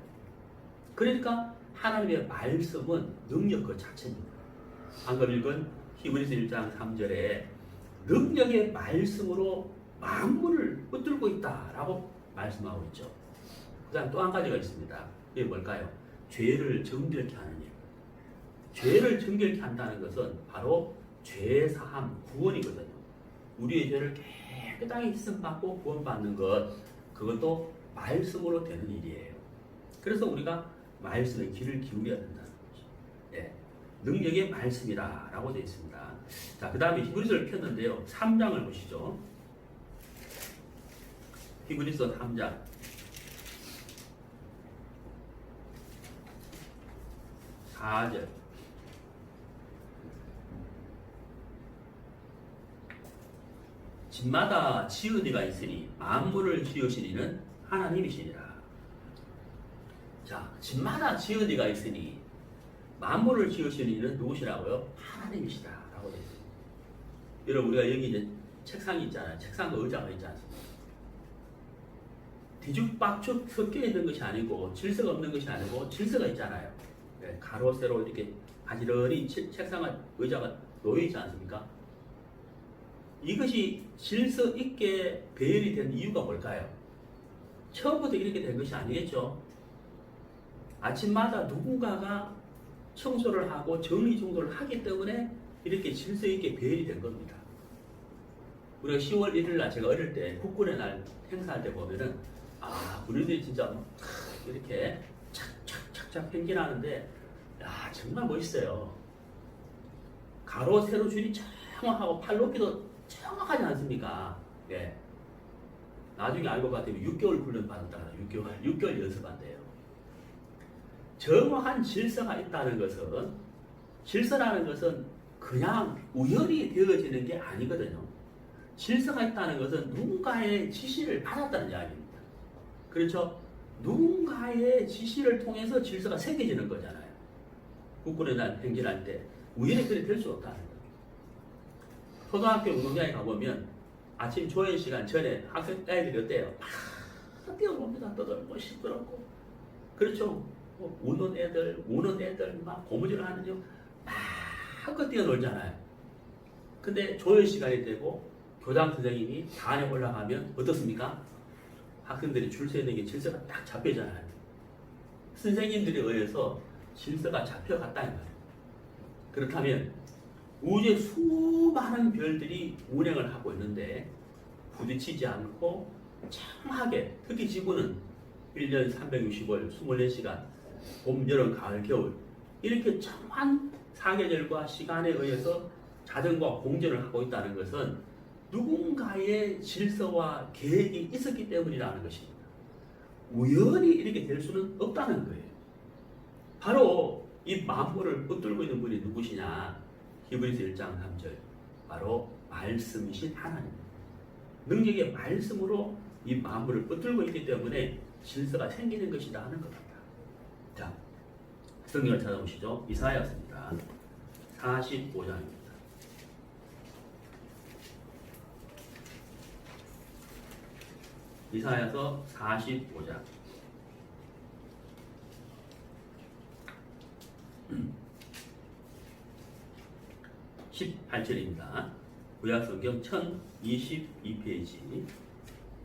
A: 그러니까 하나님의 말씀은 능력 그 자체입니다. 방금 읽은 히브리서 1장 3절에 능력의 말씀으로 만물을 붙들고 있다라고 말씀하고 있죠. 그 다음 또 한 가지가 있습니다. 이게 뭘까요? 죄를 정결케 하는 일. 죄를 정결케 한다는 것은 바로 죄사함, 구원이거든요. 우리의 죄를 깨끗하게 씻음받고 구원받는 것, 그것도 말씀으로 되는 일이에요. 그래서 우리가 말씀에 귀를 기울여야 된다는 거죠. 네. 능력의 말씀이라고 되어 있습니다. 자, 그 다음에 히브리서를 폈는데요. 3장을 보시죠. 히브리서 3장. 4절. 집마다 지은 이가 있으니 만물을 지으신 이는 하나님이시니라. 자, 집마다 지은 이가 있으니 만물을 지으신 이는 누구시라고요? 하나님이시다라고 되어 있습니다. 여러분, 우리가 여기 이제 책상이 있잖아요. 책상과 의자가 있지 않습니까? 뒤죽박죽 섞여 있는 것이 아니고 질서가 없는 것이 아니고 질서가 있잖아요. 네, 가로 세로 이렇게 가지런히 책상과 의자가 놓여 있지 않습니까? 이것이 질서 있게 배열이 된 이유가 뭘까요? 처음부터 이렇게 된 것이 아니겠죠. 아침마다 누군가가 청소를 하고 정리정돈을 하기 때문에 이렇게 질서 있게 배열이 된 겁니다. 우리가 10월 1일 날 제가 어릴 때 국군의 날 행사할 때 보면은 군인들이 진짜 이렇게 착착착착 행진하는데 정말 멋있어요. 가로 세로 줄이 정확하고 팔 높이도 정확하지 않습니까? 네. 나중에 알고 봤더니 6개월 훈련 받았다. 6개월 연습한대요. 정확한 질서가 있다는 것은, 질서라는 것은 그냥 우연히 되어지는 게 아니거든요. 질서가 있다는 것은 누군가의 지시를 받았다는 이야기입니다. 그렇죠? 누군가의 지시를 통해서 질서가 생겨지는 거잖아요. 국군의 날 행진할 때 우연히 그렇게 될 수 없다는 거죠. 초등학교 운동장에 가보면 아침 조회 시간 전에 학생 애들이 어때요? 막 뛰어놉니다. 떠들고 시끄럽고. 그렇죠? 우는 애들 막 고무줄을 하는데 막 뛰어놀잖아요. 근데 조회 시간이 되고 교장 선생님이 단에 올라가면 어떻습니까? 학생들이 줄 서 있는 게 질서가 딱 잡혀잖아요. 선생님들에 의해서 질서가 잡혀갔다는 거예요. 그렇다면 우주에 수많은 별들이 운행을 하고 있는데 부딪히지 않고 정확하게, 특히 지구는 1년 365일 24시간 봄, 여름, 가을, 겨울 이렇게 정확한 사계절과 시간에 의해서 자전거와 공전을 하고 있다는 것은 누군가의 질서와 계획이 있었기 때문이라는 것입니다. 우연히 이렇게 될 수는 없다는 거예요. 바로 이 만물을 붙들고 있는 분이 누구시냐? 히브리서 1장 3절. 바로 말씀이신 하나님. 능력의 말씀으로 이 만물을 붙들고 있기 때문에 질서가 생기는 것이다 하는 겁니다. 자, 성경을 찾아보시죠. 이사야서입니다. 45장입니다. 이사야서 45장 18절입니다. 구약성경 1022페이지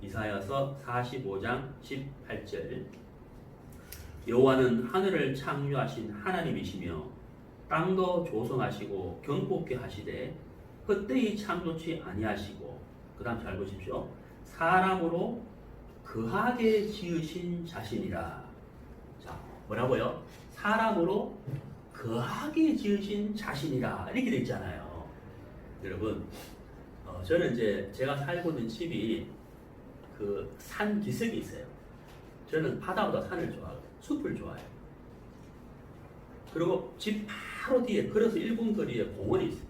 A: 이사야서 45장 18절. 여호와는 하늘을 창조하신 하나님이시며 땅도 조성하시고 경복케 하시되 헛되이 창조치 아니하시고 그 다음 잘 보십시오. 사람으로 거하게 지으신 자신이라. 자, 뭐라고요? 사람으로 거하게 지으신 자신이라. 이렇게 돼 있잖아요. 여러분, 저는 이제 제가 살고 있는 집이 그 산 기슭이 있어요. 저는 바다보다 산을 좋아하고 숲을 좋아해요. 그리고 집 바로 뒤에 걸어서 1분 거리에 공원이 있어요.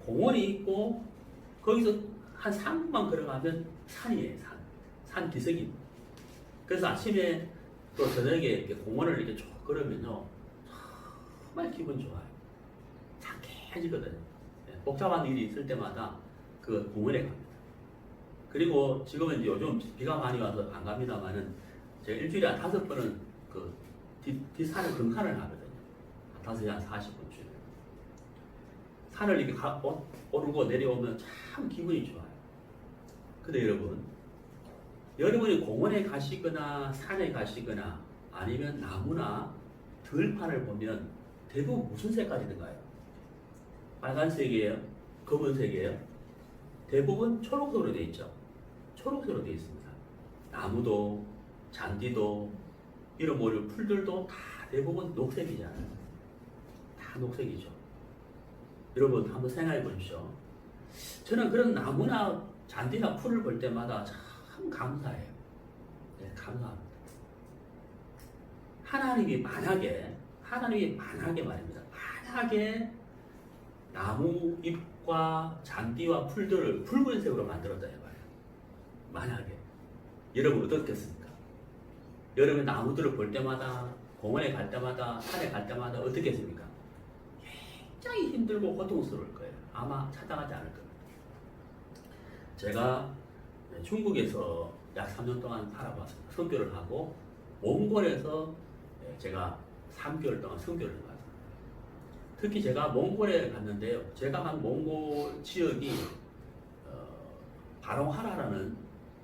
A: 공원이 있고 거기서 한 3분만 걸어가면 산이에요. 산 기슭이. 그래서 아침에 또 저녁에 이렇게 공원을 이렇게 쭉 걸으면요 정말 기분 좋아요. 상쾌해지거든요. 복잡한 일이 있을 때마다 그 공원에 갑니다. 그리고 지금은 이제 요즘 비가 많이 와서 안 갑니다만은 제가 일주일에 한 5번은 그 뒷산을 등산을 하거든요. 다섯에 한 40분쯤. 산을 이렇게 오르고 내려오면 참 기분이 좋아요. 근데 여러분이 공원에 가시거나 산에 가시거나 아니면 나무나 들판을 보면 대부분 무슨 색깔이든가요? 빨간색이에요? 검은색이에요? 대부분 초록색으로 되어 있죠. 초록색으로 되어 있습니다. 나무도 잔디도 이런 풀들도 다 대부분 녹색이잖아요. 다 녹색이죠. 여러분 한번 생각해 보십시오. 저는 그런 나무나 잔디나 풀을 볼 때마다 참 감사해요. 네, 감사합니다. 하나님이 만약에 말입니다. 만약에 나무 잎과 잔디와 풀들을 붉은색으로 만들었다 해봐요. 만약에 여러분 어떻겠습니까? 여러분 나무들을 볼 때마다 공원에 갈 때마다 산에 갈 때마다 어떻겠습니까? 굉장히 힘들고 고통스러울 거예요. 아마 찾아가지 않을 겁니다. 제가 중국에서 약 3년 동안 살아봤습니다. 선교를 하고 몽골에서 제가 3개월 동안 선교를 갔습니다. 특히 제가 몽골에 갔는데요. 제가 간 몽골 지역이 바롱하라라는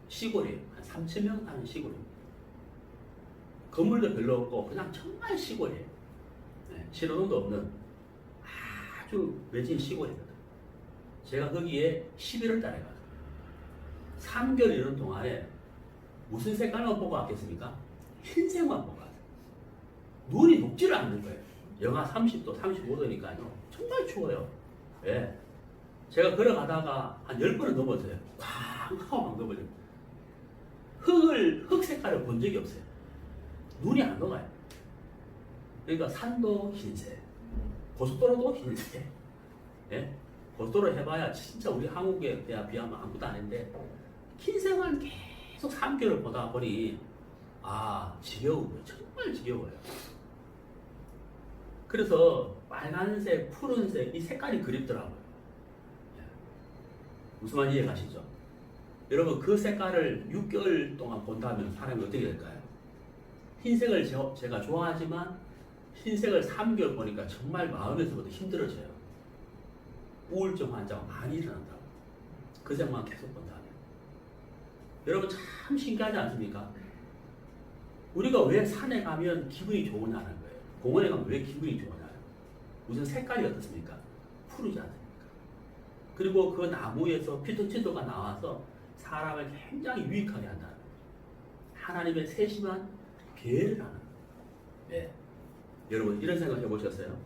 A: 시골이에요. 한 3,000명 사는 시골입니다. 건물도 별로 없고 그냥 정말 시골이에요. 신호등도 없는 아주 외진 시골이거든요. 제가 거기에 11월 달에 가서 3개월 이런 동안에 무슨 색깔만 보고 왔겠습니까? 흰색만 보고 왔어요. 눈이 녹지를 않는 거예요. 영하 30도, 35도니까요. 정말 추워요. 예. 제가 걸어가다가 한 10번은 넘어져요. 쾅 하고 막 넘어져요. 흙 색깔을 본 적이 없어요. 눈이 안 녹아요. 그러니까 산도 흰색, 고속도로도 흰색. 예? 고속도로 해봐야 진짜 우리 한국에 비하면 아무것도 아닌데 흰색만 계속 3개월 보다 보니 지겨운 거예요. 정말 지겨워요. 그래서 빨간색, 푸른색 이 색깔이 그립더라고요. 무슨 말인지 이해가시죠? 여러분 그 색깔을 6개월 동안 본다면 사람이 어떻게 될까요? 흰색을 제가 좋아하지만 흰색을 3개월 보니까 정말 마음에서부터 힘들어져요. 우울증 환자가 많이 일어난다고. 그 색만 계속 본다면. 여러분 참 신기하지 않습니까? 우리가 왜 산에 가면 기분이 좋으냐는 거예요. 공원에 가면 왜 기분이 좋으냐요. 우선 색깔이 어떻습니까? 푸르지 않습니까? 그리고 그 나무에서 피톤치드가 나와서 사람을 굉장히 유익하게 한다는 거예요. 하나님의 세심한 계획을 하는 거예요. 네. 여러분 이런 생각 해보셨어요?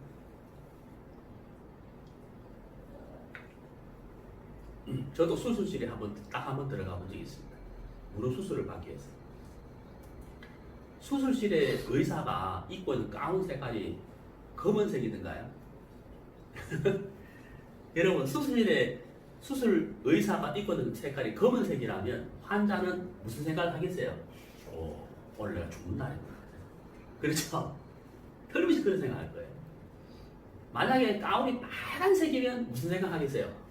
A: 저도 수술실에 딱 한 번 들어가 본 적이 있습니다. 무릎 수술을 받기 위해서. 수술실에 의사가 입고 있는 가운 색깔이 검은색이던가요? 여러분 수술실에 수술 의사가 입고 있는 색깔이 검은색이라면 환자는 무슨 생각을 하겠어요? 오늘 내가 죽는다니까. 그렇죠? 틀림없이 그런 생각할 거예요. 만약에 가운이 빨간색이면 무슨 생각하겠어요?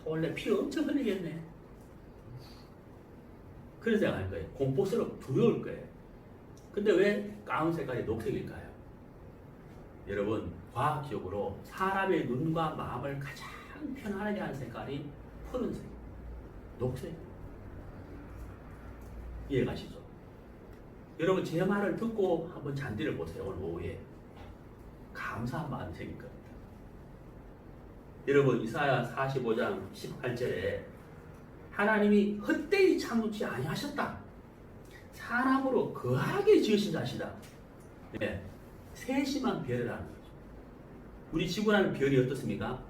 A: 원래 피 엄청 흘리겠네. 그런 생각할 거예요. 공포스럽고 두려울 거예요. 근데 왜 가운 색깔이 녹색일까요? 여러분 과학적으로 사람의 눈과 마음을 가장 편안하게 하는 색깔이 푸른색, 녹색. 이해가시죠? 여러분 제 말을 듣고 한번 잔디를 보세요. 오늘 오후에 감사한 마음이 생길 겁니다. 여러분 이사야 45장 18절에 하나님이 헛되이 참지 아니하셨다. 사람으로 거하게 지으신 자시다. 네. 세심한 별이라는 거죠. 우리 지구라는 별이 어떻습니까?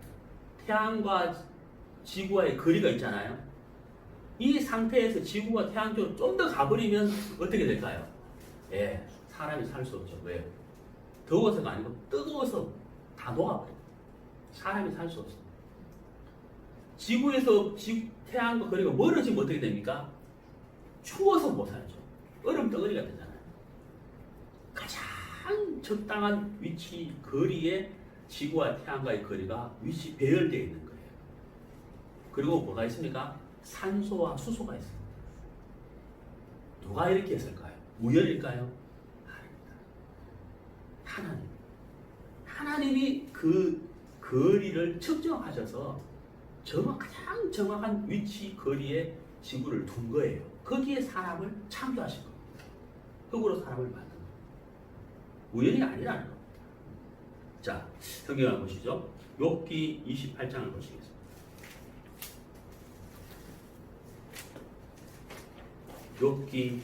A: 태양과 지구와의 거리가 있잖아요. 이 상태에서 지구가 태양 쪽으로 좀 더 가버리면 어떻게 될까요? 예, 사람이 살 수 없죠. 왜요? 더워서가 아니고 뜨거워서 다 녹아버려요. 사람이 살 수 없어요. 지구에서 태양과 거리가 멀어지면 어떻게 됩니까? 추워서 못 살죠. 얼음 덩어리가 되잖아요. 가장 적당한 위치, 거리에 지구와 태양과의 거리가 배열되어 있는 거예요. 그리고 뭐가 있습니까? 산소와 수소가 있습니다. 누가 이렇게 했을까요? 우연일까요? 아닙니다. 하나님. 하나님이 그 거리를 측정하셔서 가장 정확한 위치, 거리에 지구를 둔 거예요. 거기에 사람을 창조하신 겁니다. 흙으로 사람을 만든 겁니다. 우연이 아니라는 겁니다. 자, 성경을 보시죠. 욥기 28장을 보시겠습니다. 욥기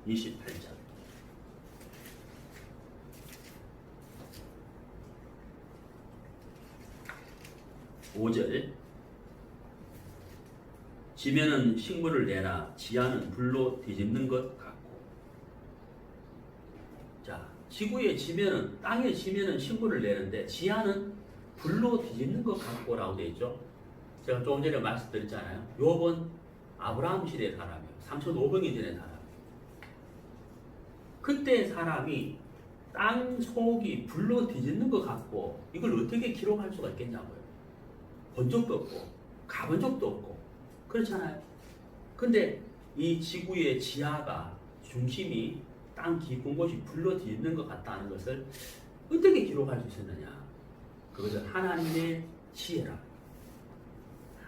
A: 28장 5절. 지면은 식물을 내나 지하는 불로 뒤집는 것 같고. 자, 지구의 지면은, 땅의 지면은 식물을 내는데 지하는 불로 뒤집는 것 같고 라고 되어 있죠. 제가 조금 전에 말씀드렸잖아요. 욥은 아브라함 시대의 사람이에요. 3,500년 전의 사람. 그때 사람이 땅 속이 불로 뒤집는 것 같고, 이걸 어떻게 기록할 수가 있겠냐고요. 본 적도 없고 가본 적도 없고 그렇잖아요. 근데 이 지구의 지하가, 중심이 땅 깊은 곳이 불로 뒤집는 것 같다는 것을 어떻게 기록할 수 있었느냐. 그것은 하나님의 지혜라.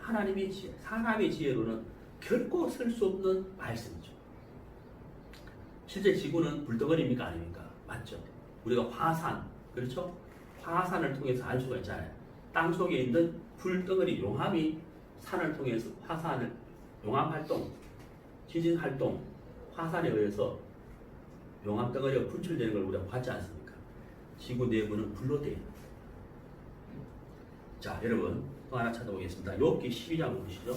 A: 하나님의 지혜. 사람의 지혜로는 결코 쓸 수 없는 말씀이죠. 실제 지구는 불덩어리입니까? 아닙니까? 맞죠. 우리가 화산, 그렇죠? 화산을 통해서 알 수가 있잖아요. 땅 속에 있는 불덩어리 용암이 산을 통해서 화산을, 용암활동, 지진활동, 화산에 의해서 용암덩어리가 분출되는 걸 우리가 봤지 않습니까? 지구 내부는 불로 되어 있는 거예요. 자, 여러분 또 하나 찾아보겠습니다. 욥기 12장 보시죠.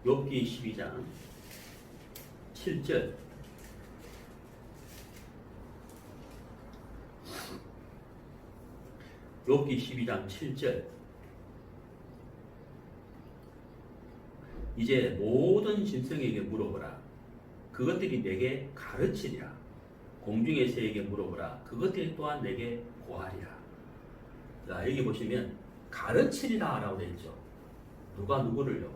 A: 욥기 12장 7절. 욥기 12장 7절. 이제 모든 짐승에게 물어보라. 그것들이 내게 가르치리라. 공중의 새에게 물어보라. 그것들이 또한 내게 고하리라. 자, 여기 보시면 가르치리라 라고 되어 있죠. 누가 누구를요?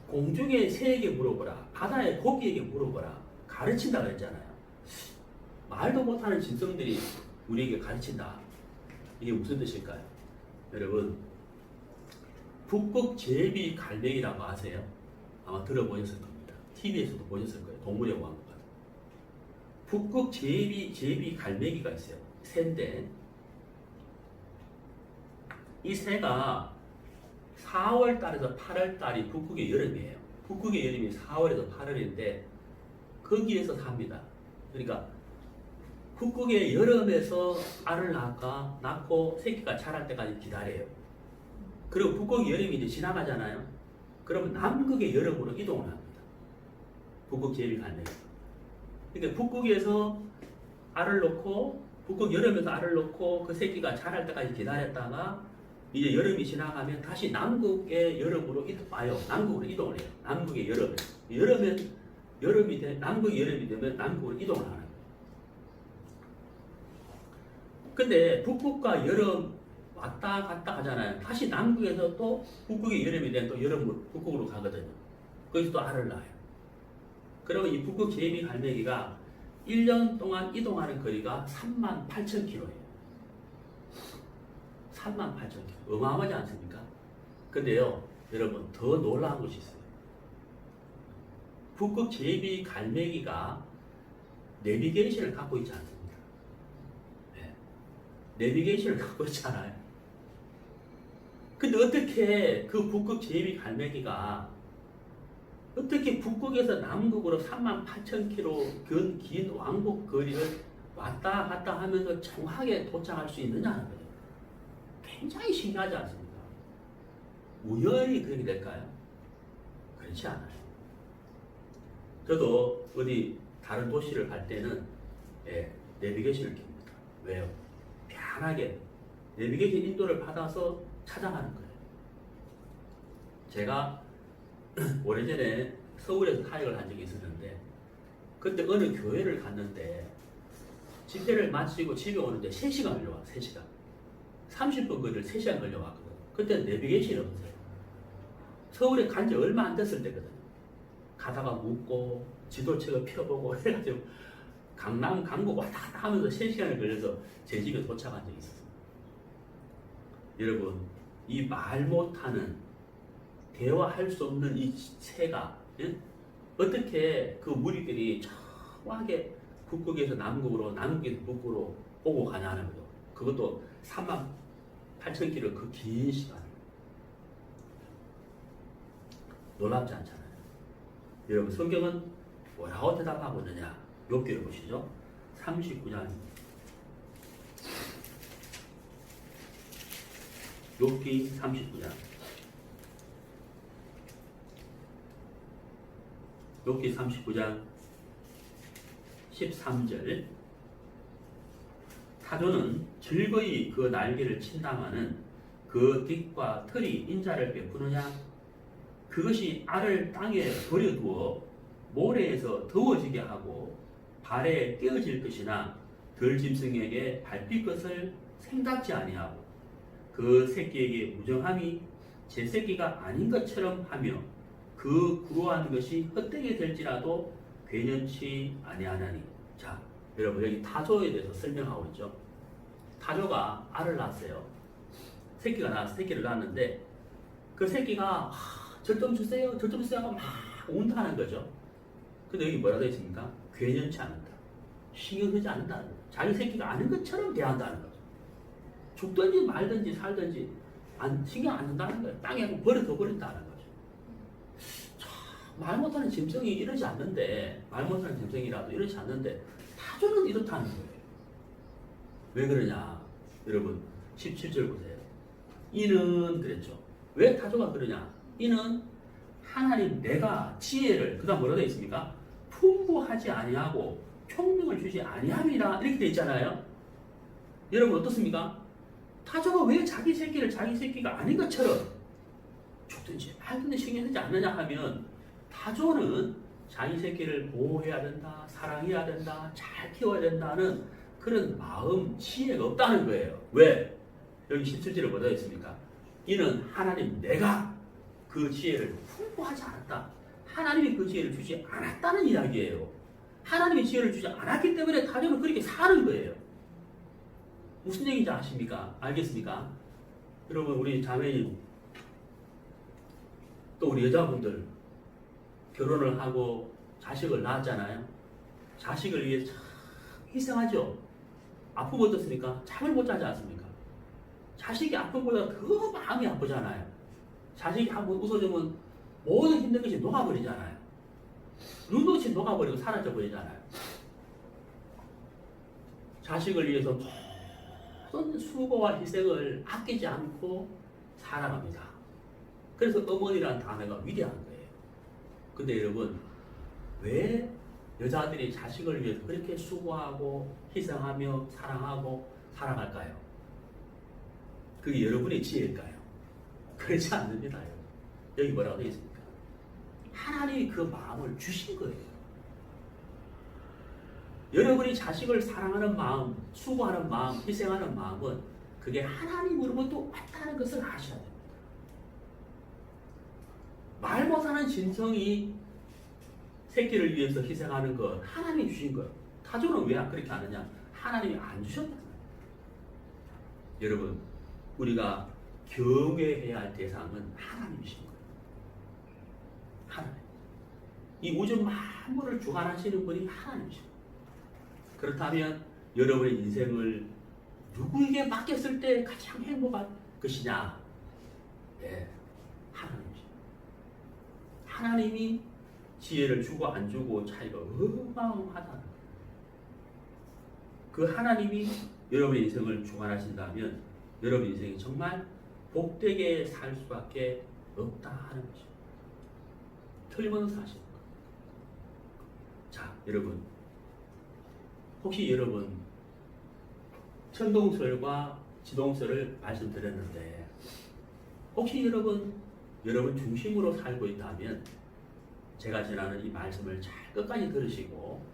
A: 공중의 새에게 물어보라. 바다의 고기에게 물어보라. 가르친다 그랬잖아요. 말도 못하는 짐승들이 우리에게 가르친다. 이게 무슨 뜻일까요? 여러분, 북극 제비 갈매기라고 아세요? 아마 들어보셨을 겁니다. TV에서도 보셨을 거예요. 동물의 왕국. 북극 제비 갈매기가 있어요. 새인데, 이 새가 4월 달에서 8월 달이 북극의 여름이에요. 북극의 여름이 4월에서 8월인데 거기에서 삽니다. 그러니까 북극의 여름에서 알을 낳고 새끼가 자랄 때까지 기다려요. 그리고 북극의 여름이 이제 지나가잖아요. 그러면 남극의 여름으로 이동을 합니다. 북극 제비 갈매기. 그러니까 북극에서 알을 놓고, 북극 여름에서 알을 놓고 그 새끼가 자랄 때까지 기다렸다가 이제 여름이 지나가면 다시 남극의 여름으로 와요. 남극으로 이동을 해요. 남극의 여름에. 남극의 여름이 되면 남극으로 이동을 하는 거예요. 근데 북극과 여름 왔다 갔다 하잖아요. 다시 남극에서 또 북극의 여름이 되면 또 여름으로, 북극으로 가거든요. 거기서 또 알을 낳아요. 그러면 이 북극 제비 갈매기가 1년 동안 이동하는 거리가 38,000km예요. 38,000km. 어마어마하지 않습니까? 근데요, 여러분, 더 놀라운 것이 있어요. 북극 제비 갈매기가 내비게이션을 갖고 있지 않습니다. 네. 내비게이션을 갖고 있잖아요. 근데 어떻게 그 북극 제비 갈매기가 어떻게 북극에서 남극으로 38,000km 긴 왕복 거리를 왔다 갔다 하면서 정확하게 도착할 수 있느냐는 거예요. 굉장히 신기하지 않습니까? 우연히 그렇게 될까요? 그렇지 않아요. 저도 어디 다른 도시를 갈 때는 내비게이션을 켭니다. 왜요? 편하게 내비게이션 인도를 받아서 찾아가는 거예요. 제가 오래전에 서울에서 사역을 한 적이 있었는데 그때 어느 교회를 갔는데 집회를 마치고 집에 오는데 3시간 걸려와. 3시간 30분 거리를 3시간 걸려왔거든. 그때 내비게이션이 없어요. 서울에 간 지 얼마 안 됐을 때거든요. 가다가 묻고 지도책을 펴보고 해가지고 강남 강북 왔다 갔다 하면서 3시간을 걸려서 제 집에 도착한 적이 있었어요. 여러분, 이 말 못하는 대화할 수 없는 이 새가 어떻게 그 무리들이 정확하게 북극에서 남극으로 남극에서 북극으로 오고 가냐는 거죠. 그것도 38,000km 그 긴 시간. 놀랍지 않잖아요. 여러분, 성경은 뭐라고 대답하고 있느냐? 욥기를 보시죠. 39장 욥기 39장 욥기 39장 13절 타조는 즐거이 그 날개를 친다마는 그 뒷과 털이 인자를 베푸느냐? 그것이 알을 땅에 버려두어 모래에서 더워지게 하고 발에 떼어질 것이나 들짐승에게 밟힐 것을 생각지 아니하고 그 새끼에게 무정함이 제 새끼가 아닌 것처럼 하며 그 구로한 것이 헛되게 될지라도 괴년치 아니하나니. 자, 여러분 여기 타조에 대해서 설명하고 있죠. 타조가 알을 낳았어요. 새끼를 낳았는데 그 새끼가 절 좀 주세요 하고 막 운다는 거죠. 근데 여기 뭐라 되어 있습니까? 괴년치 않는다. 신경 쓰지 않는다는 거죠. 자기 새끼가 아는 것처럼 대한다는 거죠. 죽든지 말든지 살든지 신경 안 쓴다는 거예요. 땅에 버린다는 거죠. 말 못하는 짐승이 이러지 않는데, 말 못하는 짐승이라도 이러지 않는데 타조는 이렇다는 거예요. 왜 그러냐? 여러분 17절 보세요. 이는 그랬죠. 왜 타조가 그러냐? 이는 하나님 내가 지혜를, 그 다음 뭐라 되어 있습니까? 풍부하지 아니하고 총명을 주지 아니함이라 이렇게 되어 있잖아요. 여러분 어떻습니까? 타조가 왜 자기 새끼가 아닌 것처럼 죽든지 말든지 신경 쓰지 않느냐 하면 타조는 자기 새끼를 보호해야 된다, 사랑해야 된다, 잘 키워야 된다는 그런 마음, 지혜가 없다는 거예요. 왜? 여기 17절에 뭐라 있습니까? 이는 하나님 내가 그 지혜를 풍부하지 않았다. 하나님이 그 지혜를 주지 않았다는 이야기예요. 하나님이 지혜를 주지 않았기 때문에 타조는 그렇게 사는 거예요. 무슨 얘기인지 아십니까? 알겠습니까? 여러분 우리 자매님 또 우리 여자분들 결혼을 하고 자식을 낳았잖아요. 자식을 위해 참 희생하죠. 아프면 어떻습니까? 잠을 못 자지 않습니까? 자식이 아픈 것보다 더 마음이 아프잖아요. 자식이 한번 웃어주면 모든 힘든 것이 녹아버리잖아요. 눈빛이 녹아버리고 사라져버리잖아요. 자식을 위해서 모든 수고와 희생을 아끼지 않고 살아갑니다. 그래서 어머니라는 단어가 위대한 거예요. 근데 여러분 왜 여자들이 자식을 위해서 그렇게 수고하고 희생하며 사랑하고 살아갈까요? 그게 여러분의 지혜일까요? 그렇지 않습니다. 여기 뭐라고 되어 있습니까? 하나님이 그 마음을 주신 거예요. 여러분이 자식을 사랑하는 마음, 수고하는 마음, 희생하는 마음은 그게 하나님으로부터 왔다는 것을 아셔야 됩니다. 말 못하는 짐승이 새끼를 위해서 희생하는 것 하나님이 주신 거예요. 타조는 왜 그렇게 하느냐? 하나님이 안 주셨다는 거예요. 여러분 우리가 경외해야 할 대상은 하나님이신 거예요. 하나님. 이 우주 만물을 주관하시는 분이 하나님이신 거예요. 그렇다면 여러분의 인생을 누구에게 맡겼을 때 가장 행복한 것이냐? 네, 하나님이죠. 하나님이 지혜를 주고 안 주고 차이가 어마어마하다. 그 하나님이 여러분의 인생을 주관하신다면 여러분 인생이 정말 복되게 살 수밖에 없다 하는 것이죠. 틀림없는 사실입니다. 자, 여러분, 혹시 여러분 천동설과 지동설을 말씀드렸는데 혹시 여러분 중심으로 살고 있다면 제가 전하는 이 말씀을 잘 끝까지 들으시고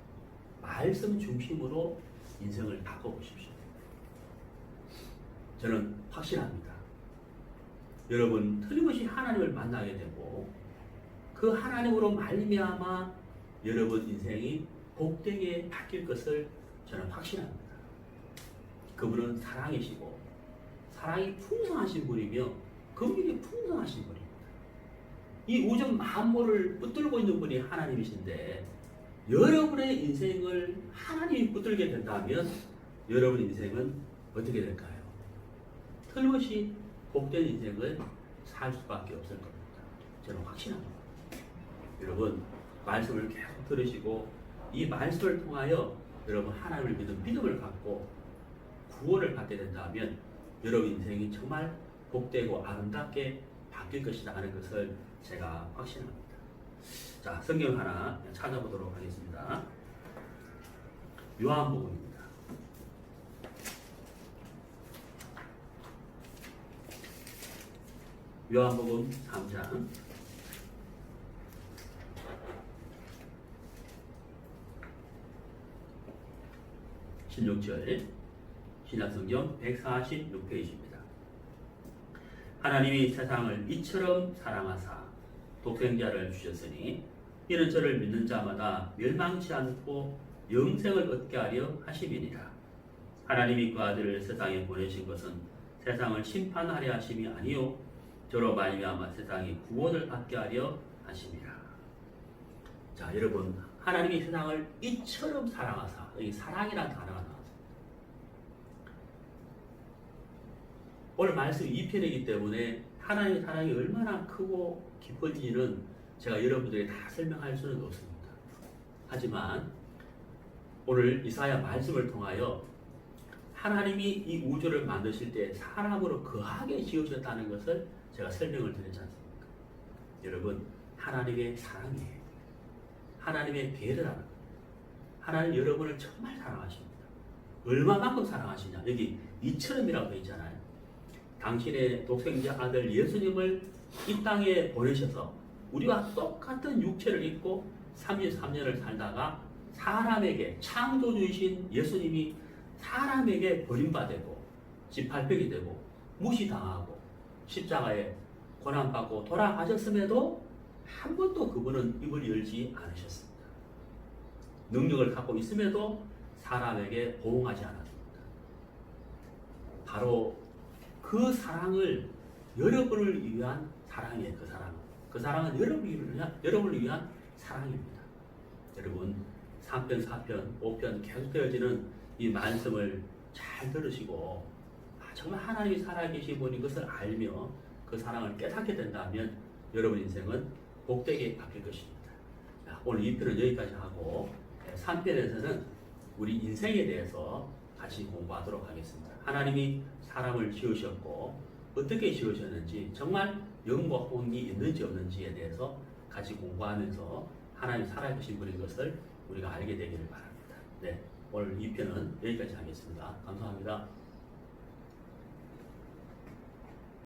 A: 말씀 중심으로 인생을 바꿔보십시오. 저는 확신합니다. 여러분 틀림없이 하나님을 만나게 되고 그 하나님으로 말미암아 여러분 인생이 복되게 바뀔 것을 저는 확신합니다. 그분은 사랑이시고 사랑이 풍성하신 분이며 긍휼이 풍성하신 분입니다. 이 우주 만물을 붙들고 있는 분이 하나님이신데 여러분의 인생을 하나님이 붙들게 된다면 여러분 인생은 어떻게 될까요? 틀림없이 복된 인생을 살 수밖에 없을 겁니다. 저는 확신합니다. 여러분 말씀을 계속 들으시고 이 말씀을 통하여 여러분 하나님을 믿는 믿음을 갖고 구원을 받게 된다면 여러분 인생이 정말 복되고 아름답게 바뀔 것이다 하는 것을 제가 확신합니다. 자, 성경 하나 찾아보도록 하겠습니다. 요한복음입니다. 요한복음 3장 16절 신약성경 146페이지입니다. 하나님이 세상을 이처럼 사랑하사 독생자를 주셨으니 이는 저를 믿는 자마다 멸망치 않고 영생을 얻게 하려 하심이니라. 하나님이 그 아들을 세상에 보내신 것은 세상을 심판하려 하심이 아니요 저로 말미암아 세상이 구원을 받게 하려 하심이라. 자, 여러분 하나님이 세상을 이처럼 사랑하사, 여기 사랑이라는 단어가 나왔습니다. 오늘 말씀 2편이기 때문에 하나님의 사랑이 얼마나 크고 깊은지는 제가 여러분들에게 다 설명할 수는 없습니다. 하지만 오늘 이사야 말씀을 통하여 하나님이 이 우주를 만드실 때 사람으로 거하게 지으셨다는 것을 제가 설명을 드렸지 않습니까? 여러분 하나님의 사랑이에요. 하나님의 배려라는 거예요. 하나님 여러분을 정말 사랑하십니다. 얼마만큼 사랑하시냐? 여기 이처럼이라고 되어 있잖아요. 당신의 독생자 아들 예수님을 이 땅에 보내셔서 우리와 똑같은 육체를 입고 33년을 살다가 사람에게 창조주이신 예수님이 사람에게 버림받고 짓밟히게 되고 무시당하고 십자가에 고난받고 돌아가셨음에도 한 번도 그분은 입을 열지 않으셨습니다. 능력을 갖고 있음에도 사람에게 보응하지 않았습니다. 바로 그 사랑을 여러분을 위한 사랑이에요. 그 사랑은 여러분을 위한 사랑입니다. 여러분 3편, 4편, 5편 계속되어지는 이 말씀을 잘 들으시고 정말 하나님이 살아계신 분인 것을 알며 그 사랑을 깨닫게 된다면 여러분 인생은 복되게 바뀔 것입니다. 자, 오늘 2편은 여기까지 하고 3편에서는 우리 인생에 대해서 같이 공부하도록 하겠습니다. 하나님이 사람을 지으셨고 어떻게 지으셨는지 정말 영과 혼이 있는지 없는지에 대해서 같이 공부하면서 하나님이 살아계신 분인 것을 우리가 알게 되기를 바랍니다. 네, 오늘 2편은 여기까지 하겠습니다. 감사합니다.